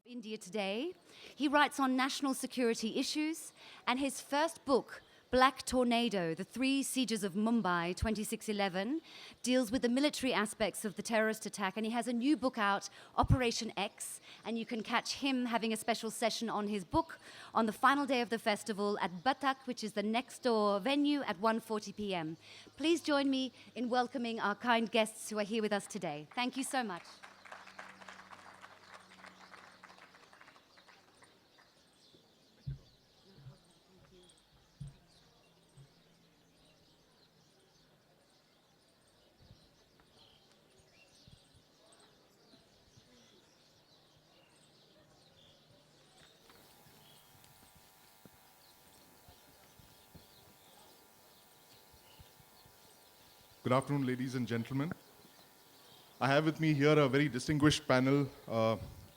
India today. He writes on national security issues, and his first book, Black Tornado, The Three Sieges of Mumbai 2611, deals with the military aspects of the terrorist attack. And he has a new book out, Operation X, and you can catch him having a special session on his book on the final day of the festival at Batak, which is the next door venue at 1:40 p.m. Please join me in welcoming our kind guests who are here with us today. Thank you so much. Good afternoon, ladies and gentlemen. I have with me here a very distinguished panel,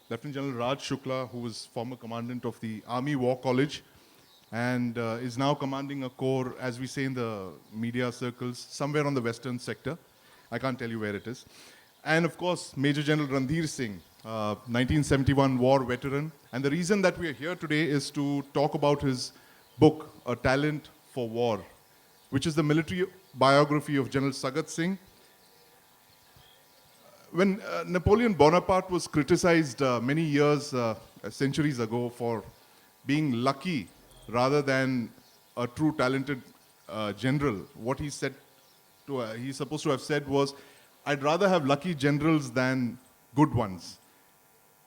Lieutenant General Raj Shukla, who was former commandant of the Army War College and is now commanding a corps, as we say in the media circles, somewhere on the western sector. I can't tell you where it is. And of course, Major General Randhir Sinh, 1971 war veteran. And the reason that we are here today is to talk about his book, A Talent for War, which is the military biography of General Sagat Singh. When Napoleon Bonaparte was criticized many years, centuries ago, for being lucky rather than a true talented general, what he said, he's supposed to have said was, "I'd rather have lucky generals than good ones."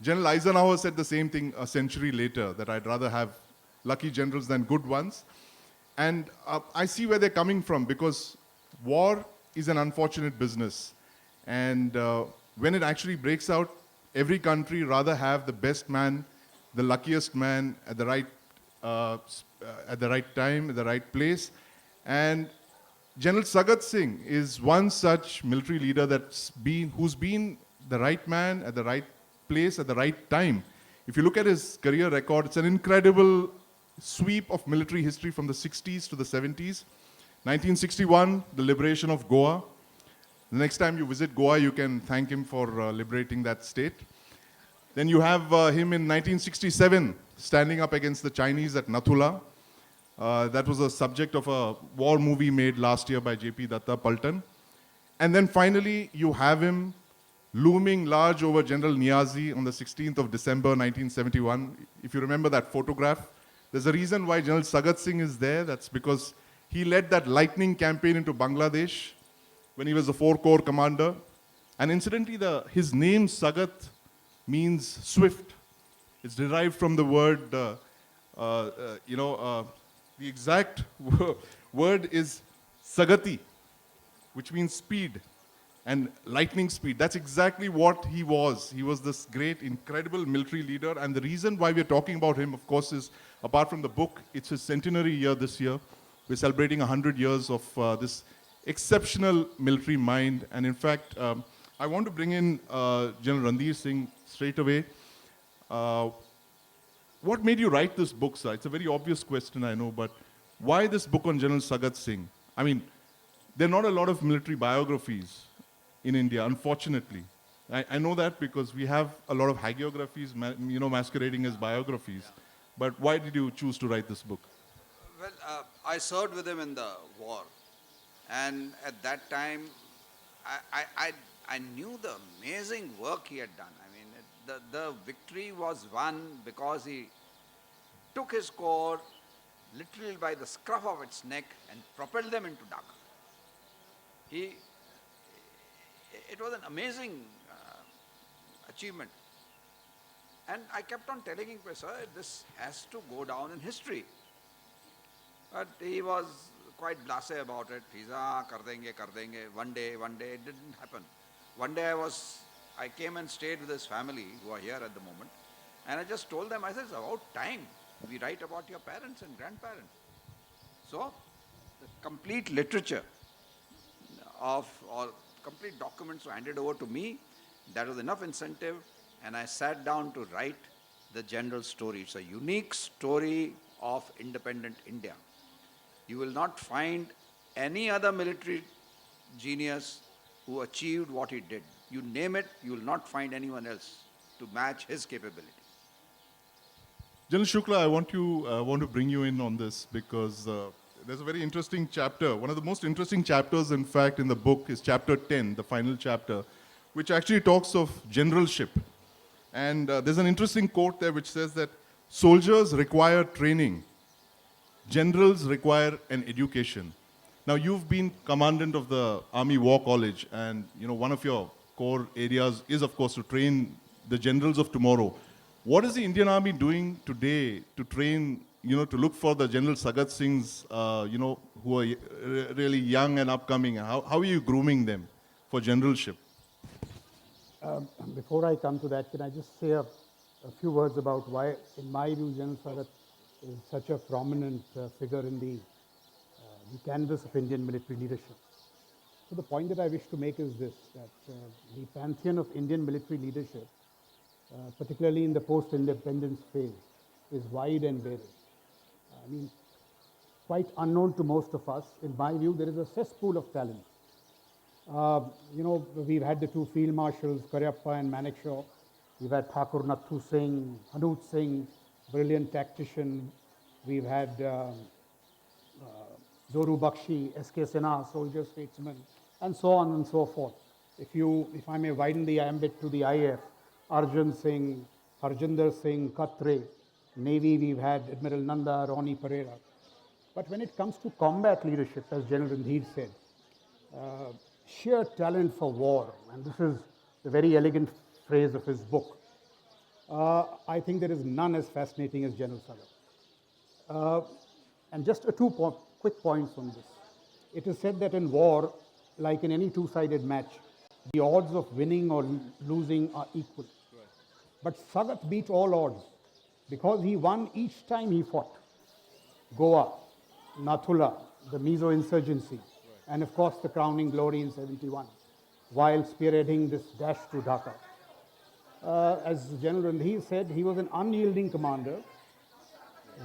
General Eisenhower said the same thing a century later, that I'd rather have lucky generals than good ones. And I see where they're coming from, because war is an unfortunate business. And when it actually breaks out, every country rather have the best man, the luckiest man at the right time, at the right place. And General Sagat Singh is one such military leader who's been the right man at the right place at the right time. If you look at his career record, it's an incredible sweep of military history from the 60s to the 70s. 1961, the liberation of Goa. The next time you visit Goa, you can thank him for liberating that state. Then you have him in 1967, standing up against the Chinese at Nathula. That was a subject of a war movie made last year by J.P. Datta Paltan. And then finally, you have him looming large over General Niazi on the 16th of December, 1971. If you remember that photograph, there's a reason why General Sagat Singh is there. That's because he led that lightning campaign into Bangladesh when he was the 4 Corps commander. And incidentally, his name Sagat means swift. It's derived from the word, the exact word is Sagati, which means speed and lightning speed. That's exactly what he was. He was this great, incredible military leader. And the reason why we're talking about him, of course, is apart from the book, it's his centenary year this year. We're celebrating 100 years of this exceptional military mind. And in fact, I want to bring in General Randhir Singh straight away. What made you write this book, sir? It's a very obvious question, I know, but why this book on General Sagat Singh? I mean, there are not a lot of military biographies in India, unfortunately. I know that because we have a lot of hagiographies, masquerading as biographies. But why did you choose to write this book? Well, I served with him in the war. And at that time, I knew the amazing work he had done. I mean, the victory was won because he took his corps literally by the scruff of its neck and propelled them into Dhaka. It was an amazing achievement. And I kept on telling him, sir, this has to go down in history. But he was quite blasé about it. He's, kar denge, one day, it didn't happen. One day I came and stayed with his family, who are here at the moment, and I just told them, I said, it's about time we write about your parents and grandparents. So, the complete literature or complete documents were handed over to me. That was enough incentive, and I sat down to write the general story. It's a unique story of independent India. You will not find any other military genius who achieved what he did. You name it, you will not find anyone else to match his capability. General Shukla, I want to bring you in on this because there's a very interesting chapter. One of the most interesting chapters, in fact, in the book is chapter 10, the final chapter, which actually talks of generalship. And there's an interesting quote there which says that soldiers require training, generals require an education. Now, you've been commandant of the Army War College, and one of your core areas is, of course, to train the generals of tomorrow. What is the Indian Army doing today to train, to look for the General Sagat Singhs, who are really young and upcoming? How are you grooming them for generalship? Before I come to that, can I just say a few words about why, in my view, General Sagat is such a prominent figure in the canvas of Indian military leadership. So the point that I wish to make is this, that the pantheon of Indian military leadership, particularly in the post-independence phase, is wide and varied. I mean, quite unknown to most of us. In my view, there is a cesspool of talent. We've had the two field marshals, Karyappa and Manekshaw. We've had Thakur Nathu Singh, Hanuj Singh, brilliant tactician. We've had Zoru Bakshi, S.K. Sinha, soldier statesman, and so on and so forth. If I may widen the ambit to the IF, Arjun Singh, Harjinder Singh, Katre. Navy, we've had Admiral Nanda, Ronnie Pereira. But when it comes to combat leadership, as General Randhir said, sheer talent for war, and this is the very elegant phrase of his book, I think there is none as fascinating as General Sagat. And just quick points on this. It is said that in war, like in any two-sided match, the odds of winning or losing are equal. Right. But Sagat beat all odds because he won each time he fought. Goa, Nathula, the Mizo insurgency, right, and of course the crowning glory in 71, while spearheading this dash to Dhaka. As General Randhir said, he was an unyielding commander,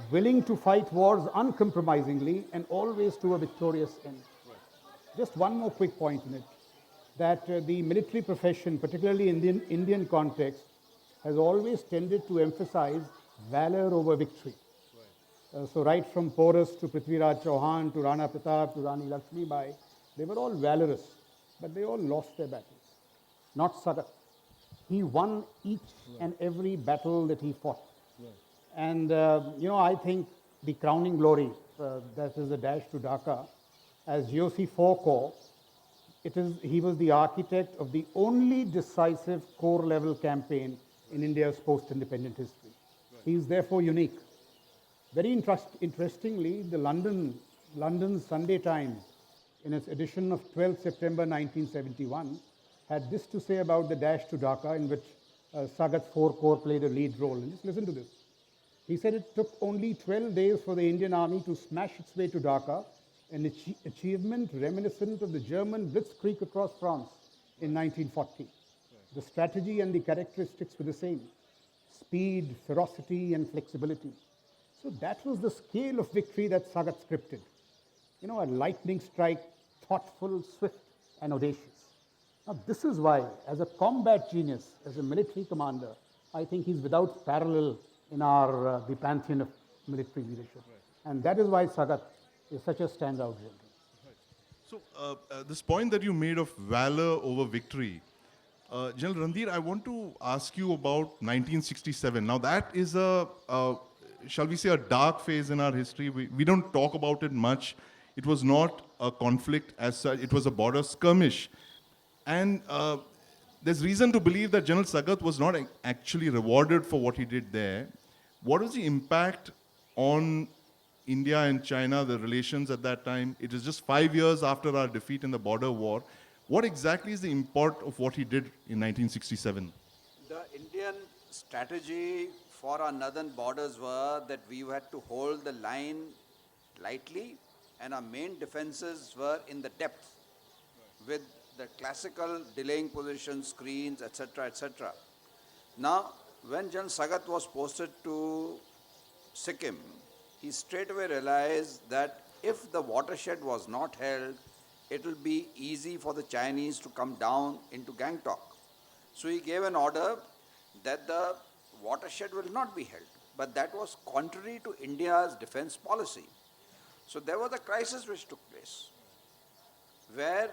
willing to fight wars uncompromisingly and always to a victorious end. Right. Just one more quick point in it, that the military profession, particularly in the Indian context, has always tended to emphasize valor over victory. Right. So right from Porus to Prithviraj Chauhan to Rana Pratap to Rani Lakshmi Bai, they were all valorous, but they all lost their battles. Not Sagat. He won each and every battle that he fought. Right. And, I think the crowning glory, that is the dash to Dhaka, as GOC 4 Corps, he was the architect of the only decisive corps level campaign in India's post-independent history. Right. He is therefore unique. Very interestingly, the London Sunday Times, in its edition of 12 September 1971, had this to say about the dash to Dhaka, in which Sagat's 4 Corps played a lead role. And just listen to this. He said it took only 12 days for the Indian Army to smash its way to Dhaka, an achievement reminiscent of the German blitzkrieg across France in 1940. Right. The strategy and the characteristics were the same: speed, ferocity, and flexibility. So that was the scale of victory that Sagat scripted. A lightning strike, thoughtful, swift, and audacious. Now, this is why, as a combat genius, as a military commander, I think he's without parallel in the pantheon of military leadership. Right. And that is why Sagat is such a standout general. Right. So, this point that you made of valor over victory, General Randhir, I want to ask you about 1967. Now, that is shall we say, a dark phase in our history. We don't talk about it much. It was not a conflict as such. It was a border skirmish. And there's reason to believe that General Sagat was not actually rewarded for what he did there. What was the impact on India and China, the relations at that time? It is just 5 years after our defeat in the border war. What exactly is the import of what he did in 1967? The Indian strategy for our northern borders were that we had to hold the line lightly, and our main defenses were in the depth, with the classical delaying position, screens, etc., etc. Now, when General Sagat was posted to Sikkim, he straight away realized that if the watershed was not held, it will be easy for the Chinese to come down into Gangtok. So he gave an order that the watershed will not be held. but that was contrary to India's defense policy. So there was a crisis which took place, where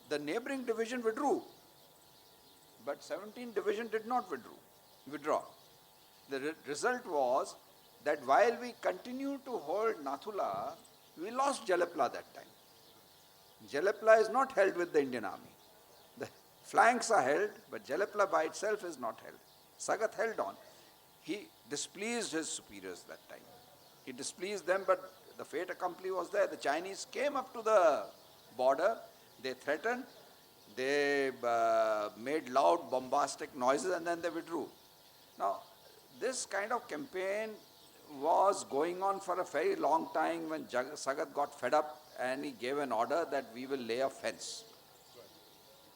the neighboring division withdrew, but 17th Division did not withdraw. The result was that while we continued to hold Nathula, we lost Jalapla that time. Jalapla is not held with the Indian Army. The flanks are held, but Jalapla by itself is not held. Sagat held on. He displeased his superiors that time. He displeased them, but the fait accompli was there. The Chinese came up to the border, they threatened, they made loud bombastic noises, and then they withdrew. Now, this kind of campaign was going on for a very long time when Sagat got fed up and he gave an order that we will lay a fence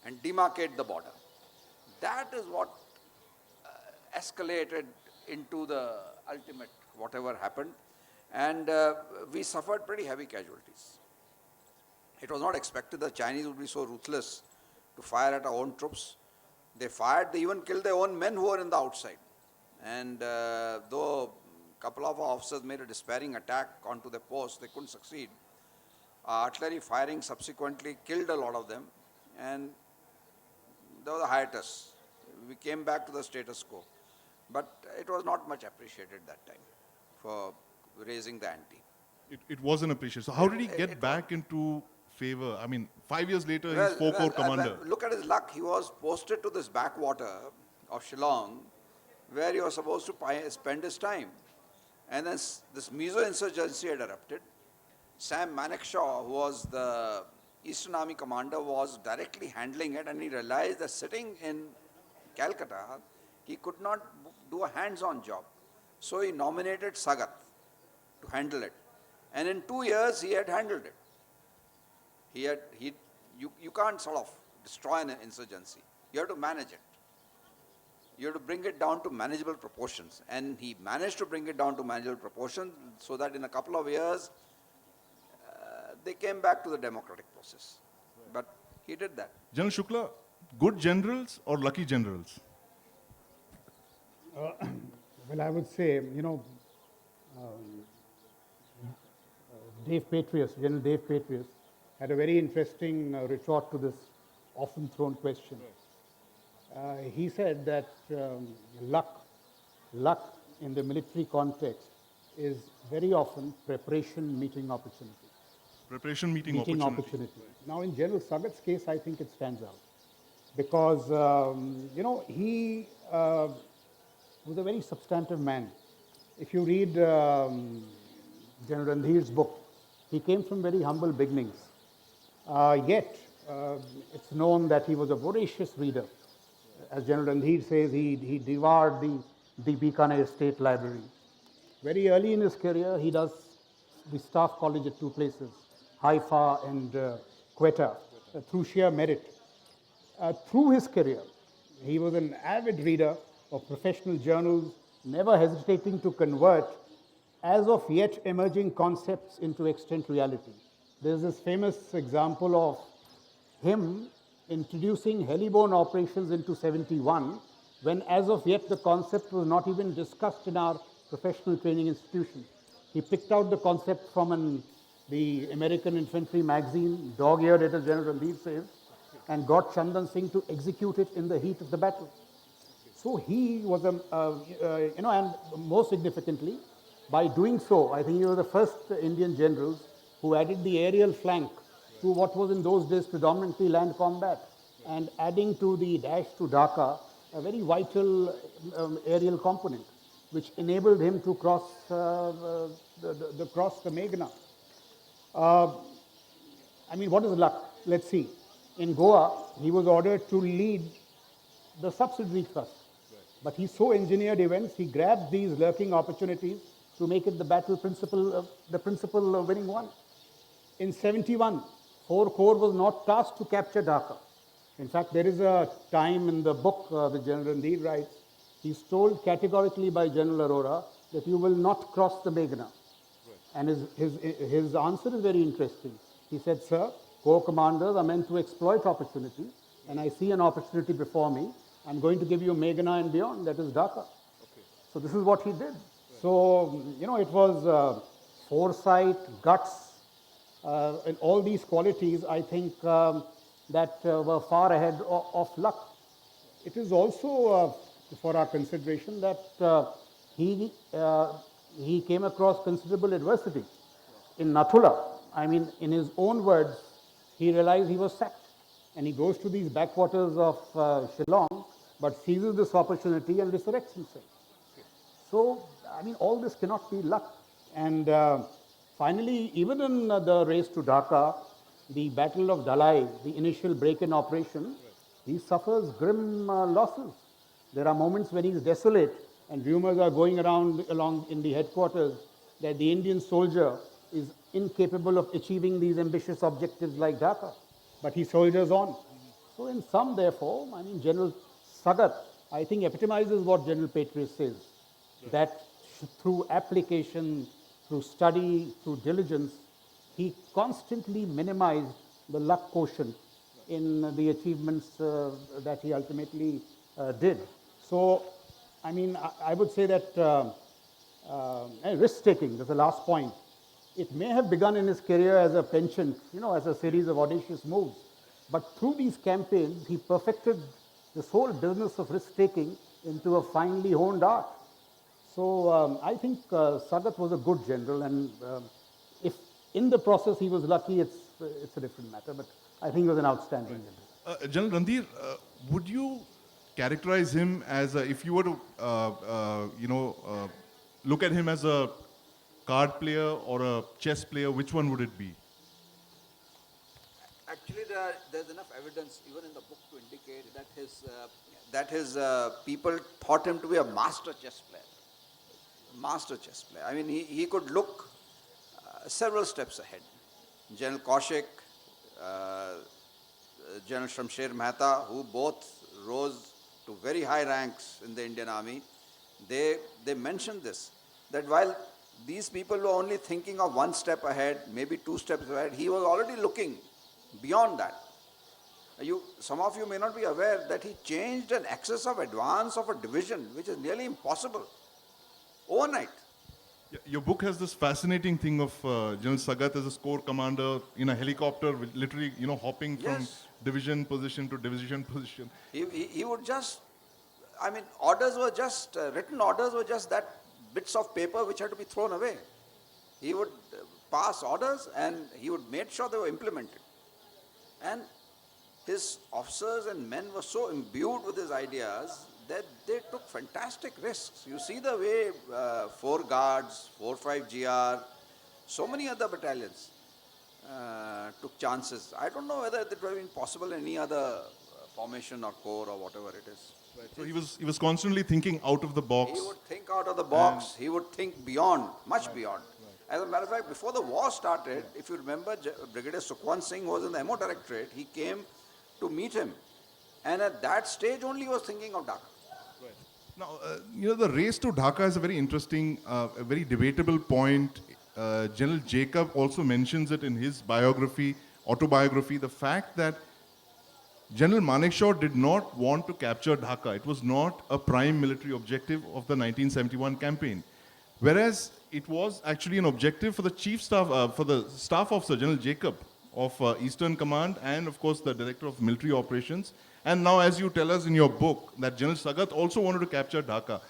and demarcate the border. That is what escalated into the ultimate whatever happened, and we suffered pretty heavy casualties. It was not expected the Chinese would be so ruthless to fire at our own troops. They fired, they even killed their own men who were in the outside. And though a couple of our officers made a despairing attack onto the post, they couldn't succeed. Artillery firing subsequently killed a lot of them, and there was a hiatus. We came back to the status quo. But it was not much appreciated that time for raising the ante. It wasn't appreciated. So how did he get back into favor? I mean, 5 years later, he's 4 Corps commander. Look at his luck. He was posted to this backwater of Shillong, where he was supposed to spend his time. And then this Mizo-insurgency had erupted. Sam Manekshaw, who was the Eastern Army commander, was directly handling it, and he realized that sitting in Calcutta, he could not do a hands-on job. So he nominated Sagat to handle it. And in 2 years, he had handled it. You can't sort of destroy an insurgency. You have to manage it. You have to bring it down to manageable proportions. And he managed to bring it down to manageable proportions so that in a couple of years, they came back to the democratic process. But he did that. General Shukla, good generals or lucky generals? Well, I would say, Dave Patrius, General Dave Patrius, had a very interesting retort to this often thrown question. He said that luck in the military context is very often preparation meeting opportunity. Preparation meeting opportunity. Now, in General Sagat's case, I think it stands out because, he was a very substantive man. If you read General Randhir's book, he came from very humble beginnings. Yet, it's known that he was a voracious reader. As General Randhir says, he devoured the Bikaner State Library. Very early in his career, he does the staff college at 2 places, Haifa and Quetta, through sheer merit. Through his career, he was an avid reader of professional journals, never hesitating to convert as of yet emerging concepts into extant reality. There's this famous example of him introducing heliborne operations into 71, when as of yet the concept was not even discussed in our professional training institution. He picked out the concept from the American Infantry magazine, dog-eared it, as General Randhir says, and got Chandan Singh to execute it in the heat of the battle. So he was, and most significantly, by doing so, I think he was the first Indian generals who added the aerial flank to what was in those days predominantly land combat, and adding to the dash to Dhaka a very vital aerial component, which enabled him to cross the Meghna. What is luck? Let's see. In Goa, he was ordered to lead the subsidiary thrust. But he so engineered events, he grabbed these lurking opportunities to make it the battle principle, the principal winning one. In 71, 4 Corps was not tasked to capture Dhaka. In fact, there is a time in the book that General Randhir writes, he's told categorically by General Arora that you will not cross the Meghna. And his answer is very interesting. He said, sir, Corps commanders are meant to exploit opportunity, and I see an opportunity before me. I'm going to give you Meghna and beyond, that is Dhaka. Okay. So this is what he did. So, it was foresight, guts, and all these qualities, I think, that were far ahead of luck. It is also for our consideration that he, uh, he came across considerable adversity. In Nathula, I mean, in his own words, he realized he was sacked. And he goes to these backwaters of Shillong, but seizes this opportunity and resurrects himself. So, I mean, all this cannot be luck. And finally, even in the race to Dhaka, the Battle of Dalai, the initial break-in operation, he suffers grim losses. There are moments when he's desolate, and rumors are going around along in the headquarters that the Indian soldier is incapable of achieving these ambitious objectives like Dhaka, but he soldiers on. So in sum, therefore, I mean, General Sagat, I think, epitomizes what General Patriot says, that through application, through study, through diligence, he constantly minimized the luck quotient in the achievements that he ultimately did. So, I mean, I would say that risk-taking, that's the last point. It may have begun in his career as a penchant, as a series of audacious moves. But through these campaigns, he perfected this whole business of risk-taking into a finely honed art. So I think Sagat was a good general, and if in the process he was lucky, it's a different matter. But I think he was an outstanding general. General Randhir, would you characterize him as if you were to, look at him as a card player or a chess player, which one would it be? Actually, there's enough evidence, even in the book, to indicate that his people thought him to be a master chess player. Master chess player. I mean, he could look several steps ahead. General Kaushik, General Shamsher Mehta, who both rose to very high ranks in the Indian Army, they mentioned this, that while these people were only thinking of one step ahead, maybe two steps ahead, he was already looking beyond that. Some of you may not be aware that he changed an axis of advance of a division, which is nearly impossible, overnight. Your book has this fascinating thing of General Sagat as a corps commander in a helicopter, with literally, hopping from Yes. division position to division position. He would just, I mean, orders were just, written orders were just that bits of paper which had to be thrown away. He would pass orders and he would make sure they were implemented. And his officers and men were so imbued with his ideas that they took fantastic risks. You see the way 4 Guards, 4-5 GR, so many other battalions took chances. I don't know whether it would have been possible in any other formation or corps or whatever it is. So he was constantly thinking out of the box. He would think out of the box. He would think beyond, much beyond. As a matter of fact, before the war started, if you remember, Brigadier Sukhwant Singh was in the MO Directorate. He came to meet him. And at that stage only he was thinking of Dhaka. Now, the race to Dhaka is a very interesting, a very debatable point. General Jacob also mentions it in his autobiography, the fact that General Manekshaw did not want to capture Dhaka. It was not a prime military objective of the 1971 campaign. Whereas it was actually an objective for the chief staff, for the staff officer, General Jacob of Eastern Command, and of course the Director of Military Operations. And now, as you tell us in your book, that General Sagat also wanted to capture Dhaka.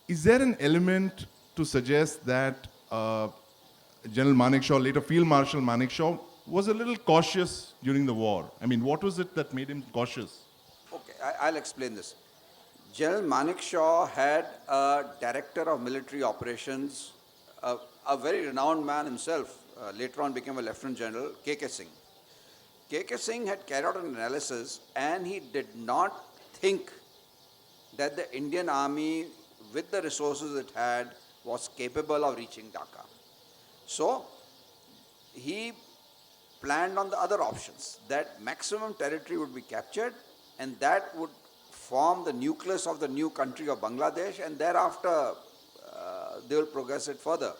Is there an element to suggest that General Manekshaw, later Field Marshal Manekshaw, was a little cautious during the war? I mean, what was it that made him cautious? Okay, I'll explain this. General Manekshaw had a Director of Military Operations, a very renowned man himself, later on became a Lieutenant General, K.K. Singh. K.K. Singh had carried out an analysis and he did not think that the Indian Army, with the resources it had, was capable of reaching Dhaka. So, he planned on the other options, that maximum territory would be captured and that would form the nucleus of the new country of Bangladesh, and thereafter they will progress it further.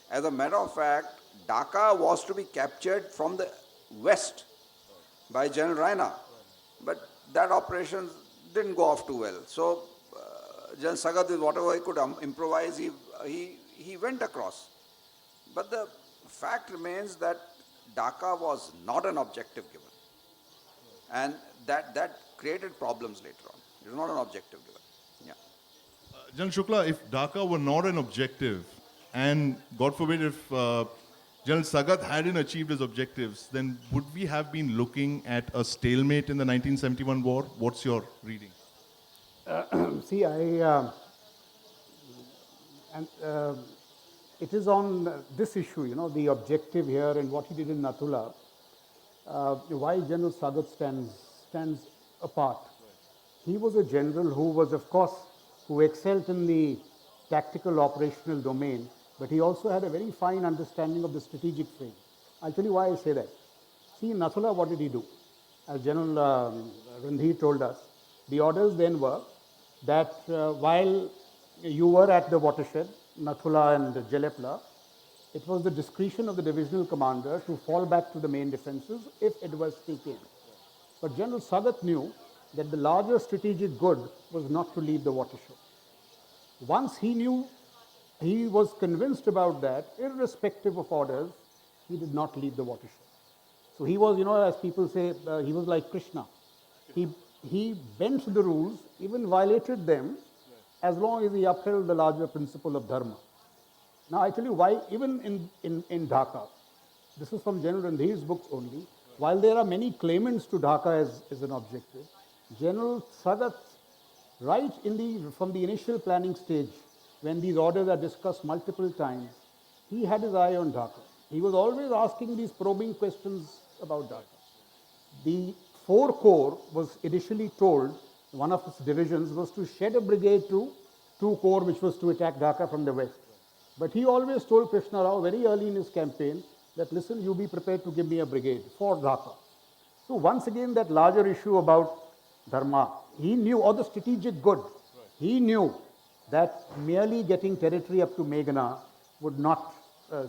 As a matter of fact, Dhaka was to be captured from the west by General Raina, but that operation didn't go off too well. So General Sagat, with whatever he could improvise, he he went across. But the fact remains that Dhaka was not an objective given. And that created problems later on. It was not an objective given. Yeah. General Shukla, if Dhaka were not an objective, and God forbid if General Sagat hadn't achieved his objectives, then would we have been looking at a stalemate in the 1971 war? What's your reading? See, it is on this issue, you know, the objective here and what he did in Nathula, why General Sagat stands apart. He was a general who was, of course, who excelled in the tactical operational domain, but he also had a very fine understanding of the strategic frame. I'll tell you why I say that. See, in Nathula, what did he do? As General Randhir told us, the orders then were that while you were at the watershed, Nathula and Jalepla, it was the discretion of the divisional commander to fall back to the main defenses if it was taken. But General Sagat knew that the larger strategic good was not to leave the watershed. Once he knew, he was convinced about that, irrespective of orders, he did not leave the watershed. So he was, you know, as people say, he was like Krishna. He bent the rules, even violated them, as long as he upheld the larger principle of dharma. Now I tell you why, even in Dhaka, this is from General Randhir's books only, while there are many claimants to Dhaka as an objective, General Sagat, right from the initial planning stage, when these orders are discussed multiple times, he had his eye on Dhaka. He was always asking these probing questions about Dhaka. The 4 Corps was initially told, one of its divisions was to shed a brigade to 2 Corps, which was to attack Dhaka from the west. But he always told Krishna Rao very early in his campaign that, listen, you be prepared to give me a brigade for Dhaka. So once again, that larger issue about dharma, he knew, or the strategic good, he knew that merely getting territory up to Meghna would not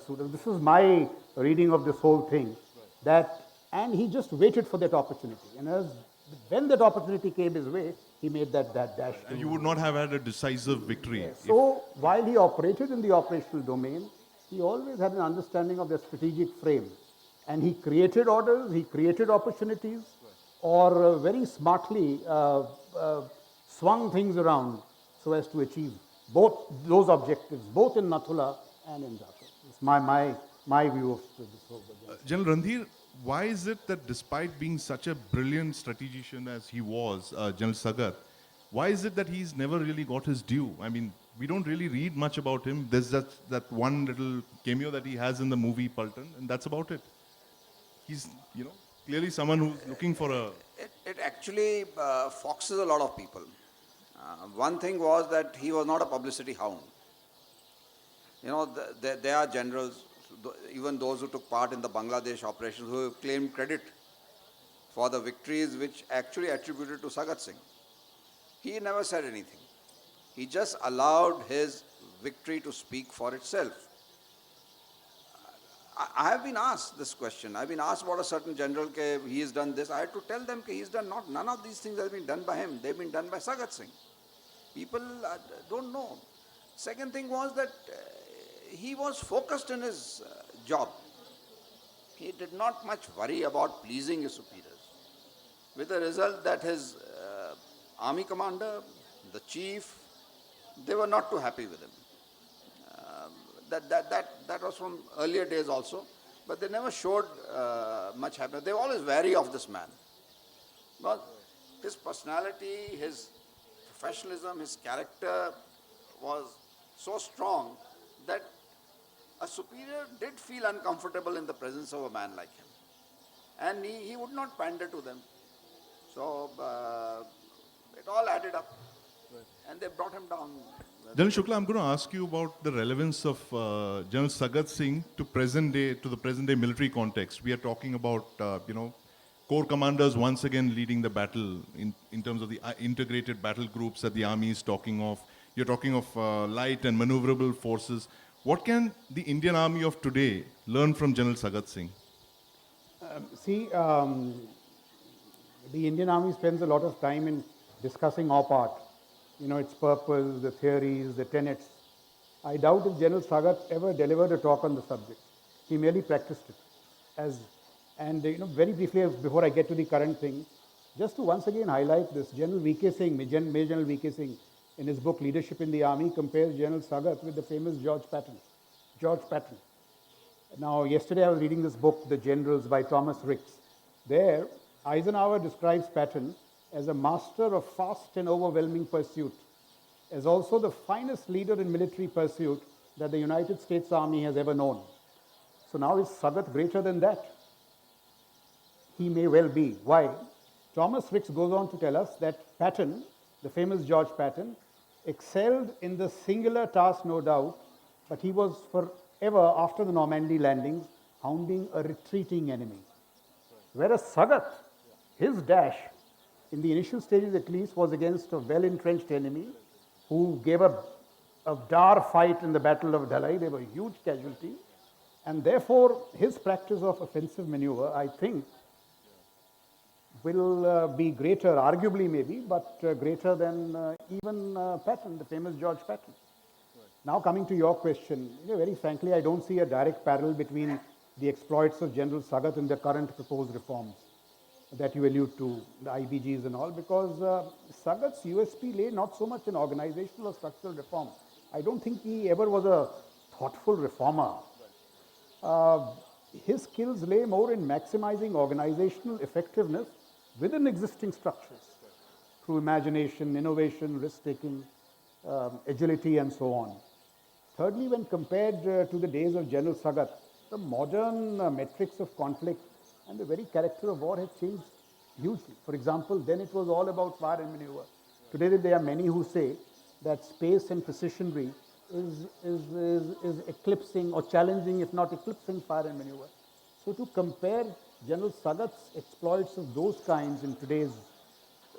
suit us. This is my reading of this whole thing. And he just waited for that opportunity. And when that opportunity came his way, he made that dash. And you would not have had a decisive victory. Yes. So while he operated in the operational domain, he always had an understanding of the strategic frame. And he created orders, he created opportunities, or very smartly swung things around so as to achieve both those objectives, both in Nathula and in Dhaka. It's my view of this whole thing. General Randhir, why is it that despite being such a brilliant strategician as he was, General Sagat, why is it that he's never really got his due? I mean, we don't really read much about him. There's that one little cameo that he has in the movie Paltan, and that's about it. He's, you know, clearly someone who's looking for a... It actually foxes a lot of people. One thing was that he was not a publicity hound. You know, there are generals, even those who took part in the Bangladesh operations, who claimed credit for the victories which actually attributed to Sagat Singh. He never said anything. He just allowed his victory to speak for itself. I have been asked this question. I've been asked about a certain general, he has done this. I had to tell them he's done none of these things have been done by him. They've been done by Sagat Singh. People don't know. Second thing was that he was focused in his job. He did not much worry about pleasing his superiors, with the result that his army commander, the chief, they were not too happy with him. That was from earlier days also, but they never showed much happiness. They were always wary of this man. But his personality, his professionalism, his character was so strong that a superior did feel uncomfortable in the presence of a man like him. And he would not pander to them. So it all added up. And they brought him down. General Shukla, I'm going to ask you about the relevance of General Sagat Singh to the present day military context. We are talking about, corps commanders once again leading the battle in terms of the integrated battle groups that the army is talking of. You're talking of light and maneuverable forces. What can the Indian Army of today learn from General Sagat Singh? The Indian Army spends a lot of time in discussing op art, its purpose, the theories, the tenets. I doubt if General Sagat ever delivered a talk on the subject. He merely practiced it. Very briefly, before I get to the current thing, just to once again highlight this, General V.K. Singh, Major General V.K. Singh, in his book Leadership in the Army, compares General Sagat with the famous George Patton. George Patton. Now, yesterday I was reading this book, The Generals, by Thomas Ricks. There, Eisenhower describes Patton as a master of fast and overwhelming pursuit, as also the finest leader in military pursuit that the United States Army has ever known. So now is Sagat greater than that? He may well be. Why? Thomas Ricks goes on to tell us that Patton, the famous George Patton, excelled in the singular task, no doubt, but he was forever, after the Normandy landings, hounding a retreating enemy. Whereas Sagat, his dash, in the initial stages at least, was against a well-entrenched enemy who gave a dire fight in the Battle of Dalai. They were huge casualties. And therefore, his practice of offensive maneuver, I think, will be greater, arguably maybe, but greater than even Patton, the famous George Patton. Right. Now coming to your question, very frankly, I don't see a direct parallel between the exploits of General Sagat and the current proposed reforms that you allude to, the IBGs and all, because Sagat's USP lay not so much in organizational or structural reform. I don't think he ever was a thoughtful reformer. His skills lay more in maximizing organizational effectiveness within existing structures through imagination, innovation, risk-taking, agility, and so on. Thirdly, when compared to the days of General Sagat, the modern metrics of conflict and the very character of war have changed hugely. For example, then it was all about fire and maneuver. Today, there are many who say that space and precisionary is eclipsing or challenging, if not eclipsing, fire and maneuver. So to compare General Sagat's exploits of those kinds in today's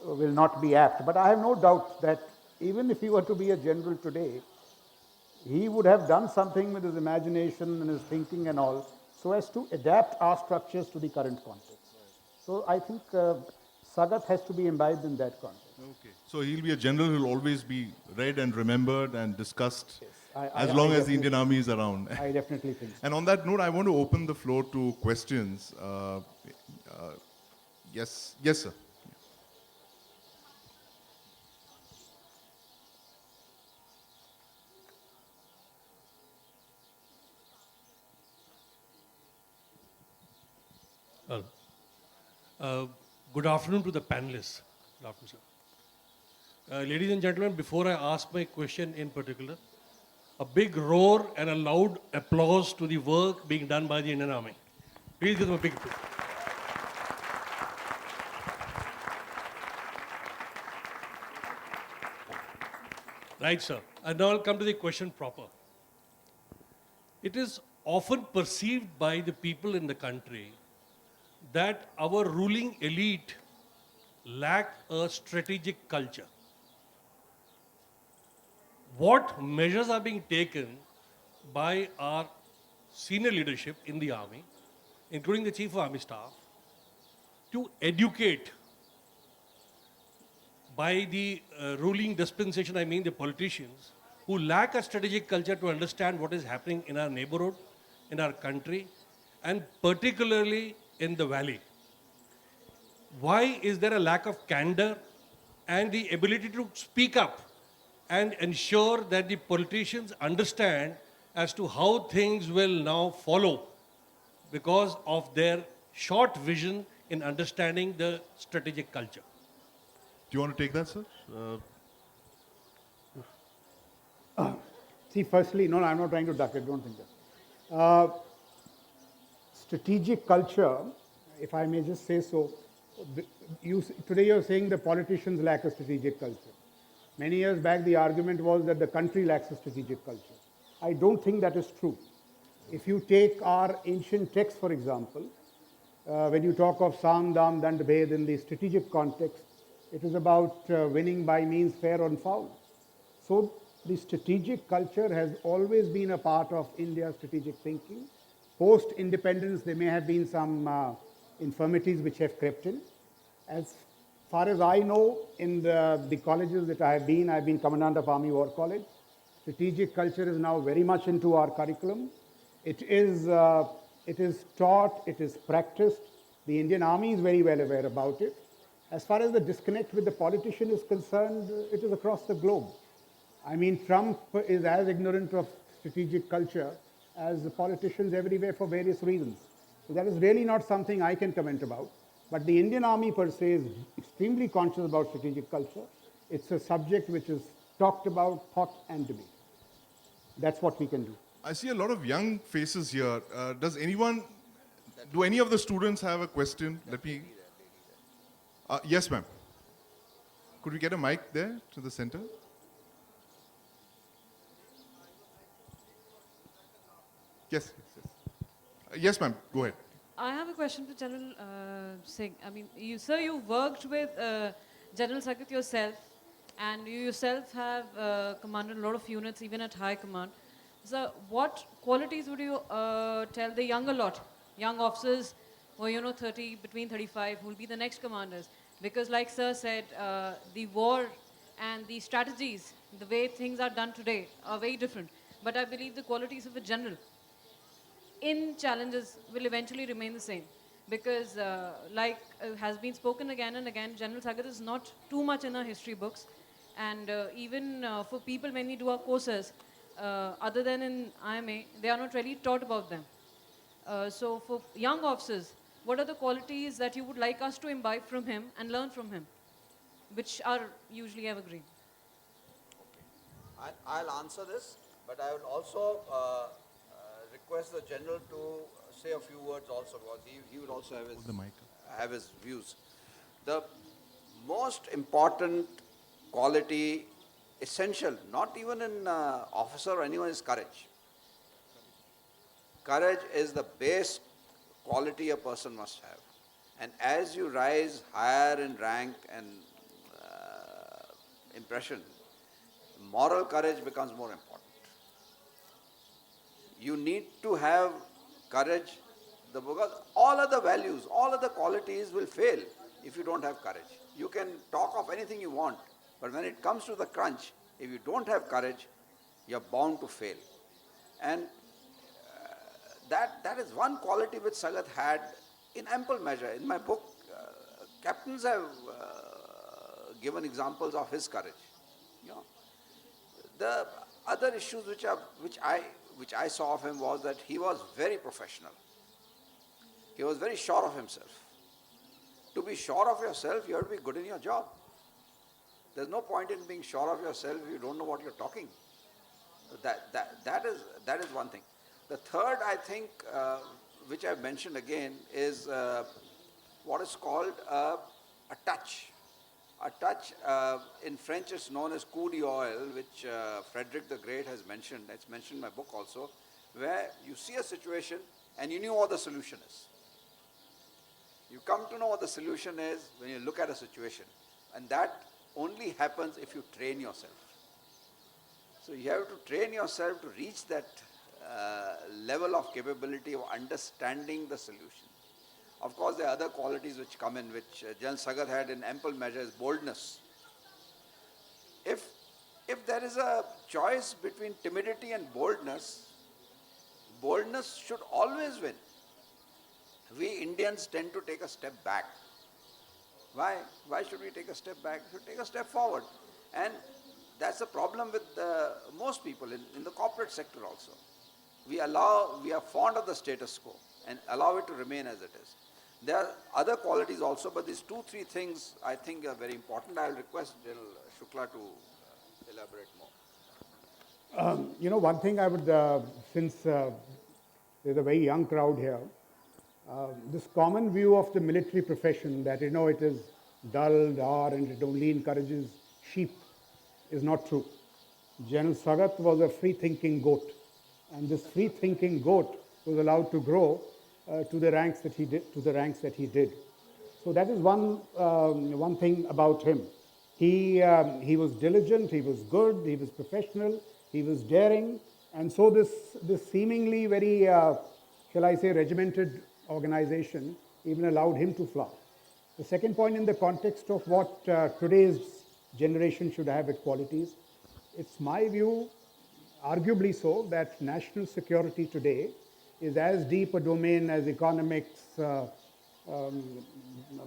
will not be apt. But I have no doubt that even if he were to be a general today, he would have done something with his imagination and his thinking and all, so as to adapt our structures to the current context. So I think Sagat has to be imbibed in that context. Okay. So he'll be a general who will always be read and remembered and discussed Yes. as long as the Indian Army is around. I definitely think so. And on that note, I want to open the floor to questions. Yes, sir. Good afternoon to the panelists. Good afternoon, sir. Ladies and gentlemen, before I ask my question in particular, a big roar and a loud applause to the work being done by the Indian Army. Please give them a big applause. Right, sir. And now I'll come to the question proper. It is often perceived by the people in the country that our ruling elite lack a strategic culture. What measures are being taken by our senior leadership in the army, including the Chief of Army Staff, to educate by the ruling dispensation, I mean the politicians, who lack a strategic culture to understand what is happening in our neighborhood, in our country, and particularly in the valley? Why is there a lack of candor and the ability to speak up and ensure that the politicians understand as to how things will now follow because of their short vision in understanding the strategic culture? Do you want to take that, sir? See, firstly, no, I'm not trying to duck it, don't think that. Strategic culture, if I may just say so, today you're saying the politicians lack a strategic culture. Many years back, the argument was that the country lacks a strategic culture. I don't think that is true. If you take our ancient texts, for example, when you talk of Sam, Dam, Dand, Bhed in the strategic context, it is about winning by means fair and foul. So the strategic culture has always been a part of India's strategic thinking. Post-independence, there may have been some infirmities which have crept in. As far as I know, in the colleges that I've been Commandant of Army War College. Strategic culture is now very much into our curriculum. It is taught, it is practiced. The Indian Army is very well aware about it. As far as the disconnect with the politician is concerned, it is across the globe. I mean, Trump is as ignorant of strategic culture as the politicians everywhere for various reasons. So that is really not something I can comment about. But the Indian Army per se is extremely conscious about strategic culture. It's a subject which is talked about, thought, and debate. That's what we can do. I see a lot of young faces here. Do any of the students have a question? Let me. Yes, ma'am. Could we get a mic there to the center? Yes, yes, yes. Yes, ma'am. Go ahead. I have a question for General Singh. I mean, sir, you worked with General Sagat yourself, and you yourself have commanded a lot of units, even at high command. So, what qualities would you tell the young officers who are, 30, between 35, who will be the next commanders? Because, like sir said, the war and the strategies, the way things are done today, are very different. But I believe the qualities of a general in challenges will eventually remain the same, because has been spoken again and again, General Sagat is not too much in our history books, and even for people when we do our courses, other than in IMA, they are not really taught about them. So for young officers, what are the qualities that you would like us to imbibe from him and learn from him, which are usually evergreen? I'll answer this, but I will also request the general to say a few words also, because he would also have his views. The most important quality, essential, not even in officer or anyone, is courage. Courage is the base quality a person must have. And as you rise higher in rank and impression, moral courage becomes more important. You need to have courage, because all other values, all other qualities will fail if you don't have courage. You can talk of anything you want, but when it comes to the crunch, if you don't have courage, you're bound to fail. And that is one quality which Sagat had in ample measure. In my book, captains have given examples of his courage. The other issues which I saw of him was that he was very professional. He was very sure of himself. To be sure of yourself, you have to be good in your job. There's no point in being sure of yourself if you don't know what you're talking. That is one thing. The third, I think, which I've mentioned again, is what is called a touch. A touch, in French, is known as coup d'oeil, which Frederick the Great has mentioned. It's mentioned in my book also, where you see a situation and you knew what the solution is. You come to know what the solution is when you look at a situation. And that only happens if you train yourself. So you have to train yourself to reach that level of capability of understanding the solution. Of course, there are other qualities which come in, which General Sagat had in ample measure, is boldness. If there is a choice between timidity and boldness, boldness should always win. We Indians tend to take a step back. Why? Why should we take a step back? We should take a step forward. And that's the problem with most people in the corporate sector also. We are fond of the status quo and allow it to remain as it is. There are other qualities also, but these 2-3 things I think are very important. I will request General Shukla to elaborate more. One thing I would, since there's a very young crowd here, this common view of the military profession that, it is dull, dour, and it only encourages sheep is not true. General Sagat was a free-thinking goat, and this free-thinking goat was allowed to grow to the ranks that he did. So that is one thing about him. He was diligent, he was good, he was professional, he was daring, and so this seemingly very, shall I say, regimented organization even allowed him to flourish. The second point, in the context of what today's generation should have as qualities, it's my view arguably so, that national security today is as deep a domain as economics, um,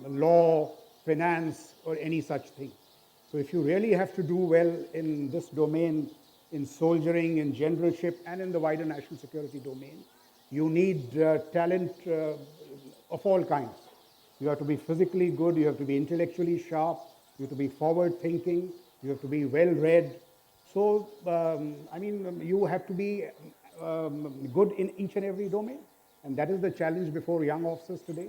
law, finance, or any such thing. So if you really have to do well in this domain, in soldiering, in generalship, and in the wider national security domain, you need talent of all kinds. You have to be physically good, you have to be intellectually sharp, you have to be forward thinking, you have to be well read. So, you have to be good in each and every domain. And that is the challenge before young officers today.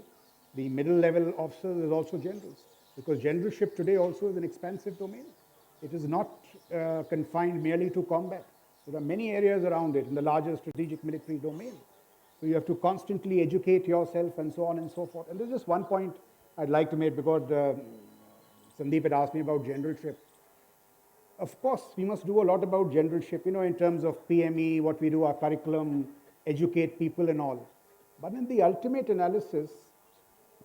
The middle level officers is also generals, because generalship today also is an expansive domain. It is not confined merely to combat. There are many areas around it in the larger strategic military domain. So you have to constantly educate yourself and so on and so forth. And there's just one point I'd like to make, because Sandeep had asked me about generalship. Of course, we must do a lot about generalship, in terms of PME, what we do, our curriculum, educate people and all. But in the ultimate analysis,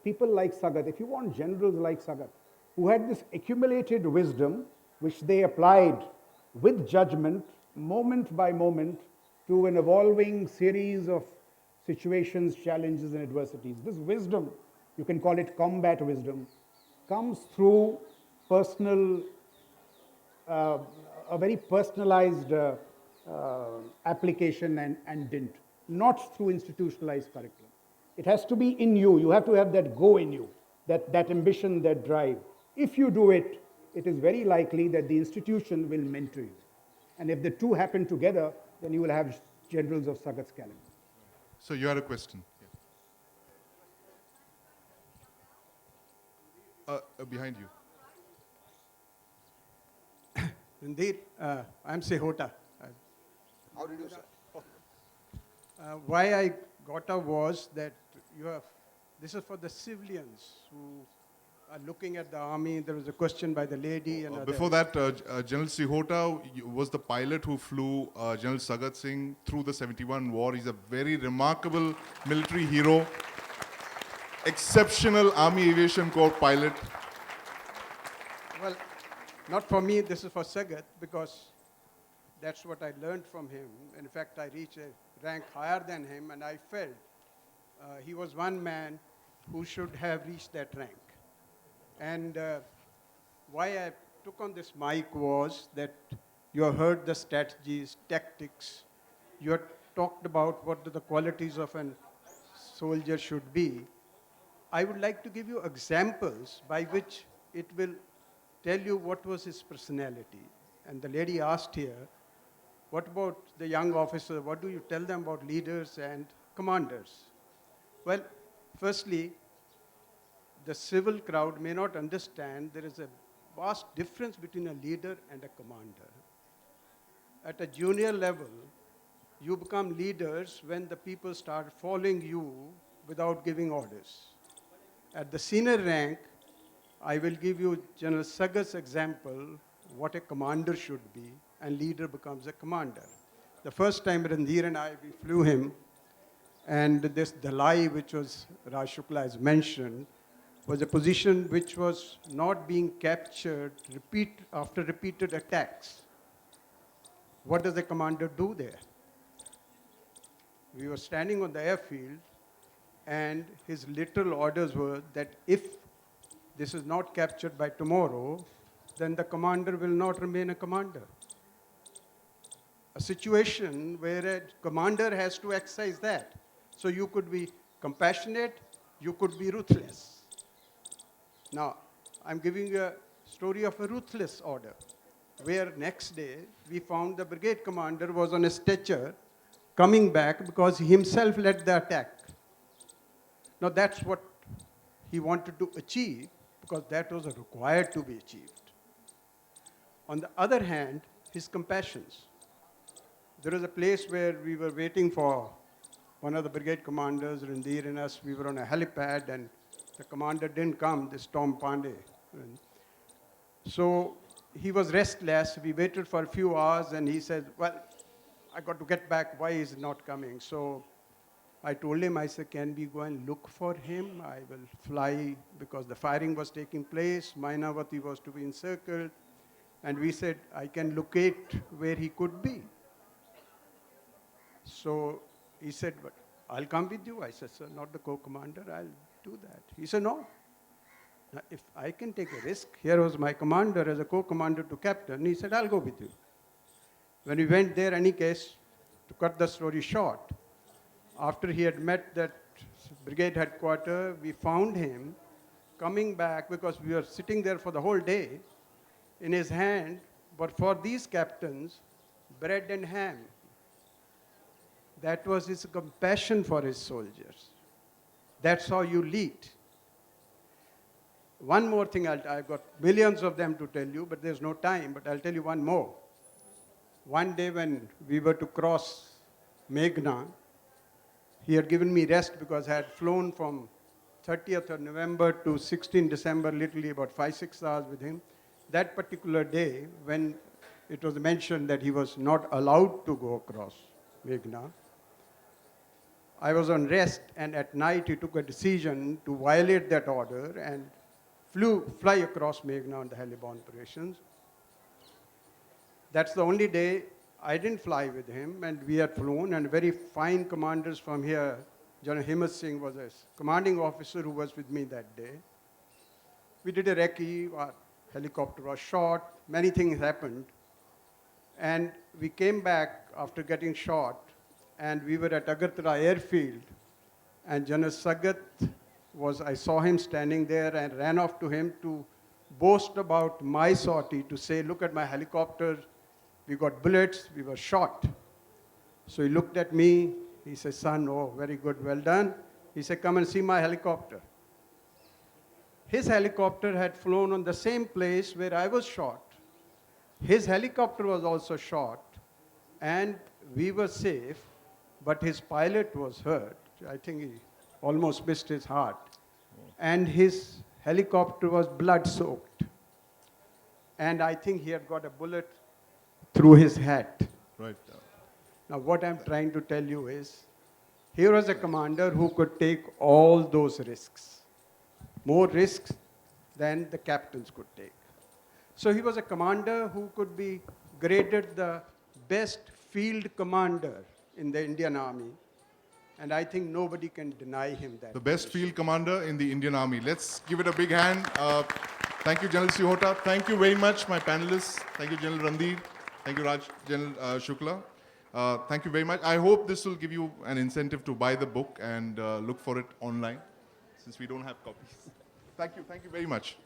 people like Sagat, if you want generals like Sagat, who had this accumulated wisdom, which they applied with judgment, moment by moment, to an evolving series of situations, challenges, and adversities. This wisdom, you can call it combat wisdom, comes through personal, a very personalized application and dint, not through institutionalized curriculum. It has to be in you. You have to have that go in you, that ambition, that drive. If you do it, it is very likely that the institution will mentor you. And if the two happen together, then you will have generals of Sagat's caliber. So you had a question. Behind you. Indeed, I'm Sehota. How did you say? Why I got up was that this is for the civilians who are looking at the army. There was a question by the lady. And Before that, General Sehota was the pilot who flew General Sagat Singh through the 71 war. He's a very remarkable military hero, exceptional Army Aviation Corps pilot. Well, not for me, this is for Sagat, because that's what I learned from him. In fact, I reached a rank higher than him, and I felt he was one man who should have reached that rank. And why I took on this mic was that you have heard the strategies, tactics, you have talked about what the qualities of a soldier should be. I would like to give you examples by which it will tell you what was his personality. And the lady asked here, what about the young officer? What do you tell them about leaders and commanders? Well, firstly, the civil crowd may not understand there is a vast difference between a leader and a commander. At a junior level, you become leaders when the people start following you without giving orders. At the senior rank, I will give you General Sagat's example, what a commander should be, and leader becomes a commander. The first time Randhir and I, we flew him, and this Dalai, which was Raj Shukla has mentioned, was a position which was not being captured after repeated attacks. What does the commander do there? We were standing on the airfield, and his literal orders were that if this is not captured by tomorrow, then the commander will not remain a commander. A situation where a commander has to exercise that. So you could be compassionate, you could be ruthless. Now, I'm giving you a story of a ruthless order, where next day we found the brigade commander was on a stretcher coming back because he himself led the attack. Now, that's what he wanted to achieve, because that was required to be achieved. On the other hand, his compassions. There was a place where we were waiting for one of the brigade commanders, Randhir and us. We were on a helipad, and the commander didn't come, this Tom Pandey. And so he was restless. We waited for a few hours, and he said, well, I got to get back. Why is he not coming? So I told him, I said, can we go and look for him? I will fly, because the firing was taking place. Mainavati was to be encircled. And we said, I can locate where he could be. So he said, but I'll come with you. I said, sir, not the co-commander, I'll do that. He said, no. Now, if I can take a risk, here was my commander as a co-commander to captain. He said, I'll go with you. When we went there, any case, to cut the story short, after he had met that brigade headquarters, we found him coming back because we were sitting there for the whole day. In his hand, but for these captains, bread and ham. That was his compassion for his soldiers. That's how you lead. One more thing, I've got millions of them to tell you, but there's no time, but I'll tell you one more. One day when we were to cross Meghna, he had given me rest because I had flown from 30th of November to 16th December, literally about 5-6 hours with him. That particular day, when it was mentioned that he was not allowed to go across Meghna, I was on rest, and at night he took a decision to violate that order and fly across Meghna on the heliborne operations. That's the only day I didn't fly with him, and we had flown, and very fine commanders from here. General Himalayas Singh was a commanding officer who was with me that day. We did a recce, our helicopter was shot, many things happened. And we came back after getting shot, and we were at Agartala airfield, and General Sagat I saw him standing there and ran off to him to boast about my sortie, to say, look at my helicopter, we got bullets, we were shot. So he looked at me, he said, son, oh, very good, well done. He said, come and see my helicopter. His helicopter had flown on the same place where I was shot. His helicopter was also shot, and we were safe, but his pilot was hurt. I think he almost missed his heart. And his helicopter was blood-soaked. And I think he had got a bullet through his hat. Right. Now, what I'm trying to tell you is, here was a commander who could take all those risks, more risks than the captains could take. So he was a commander who could be graded the best field commander in the Indian Army. And I think nobody can deny him that. The best field commander in the Indian Army. Let's give it a big hand. Thank you, General Sihota. Thank you very much, my panelists. Thank you, General Randhir. Thank you, General Shukla. Thank you very much. I hope this will give you an incentive to buy the book and look for it online, since we don't have copies. Thank you very much.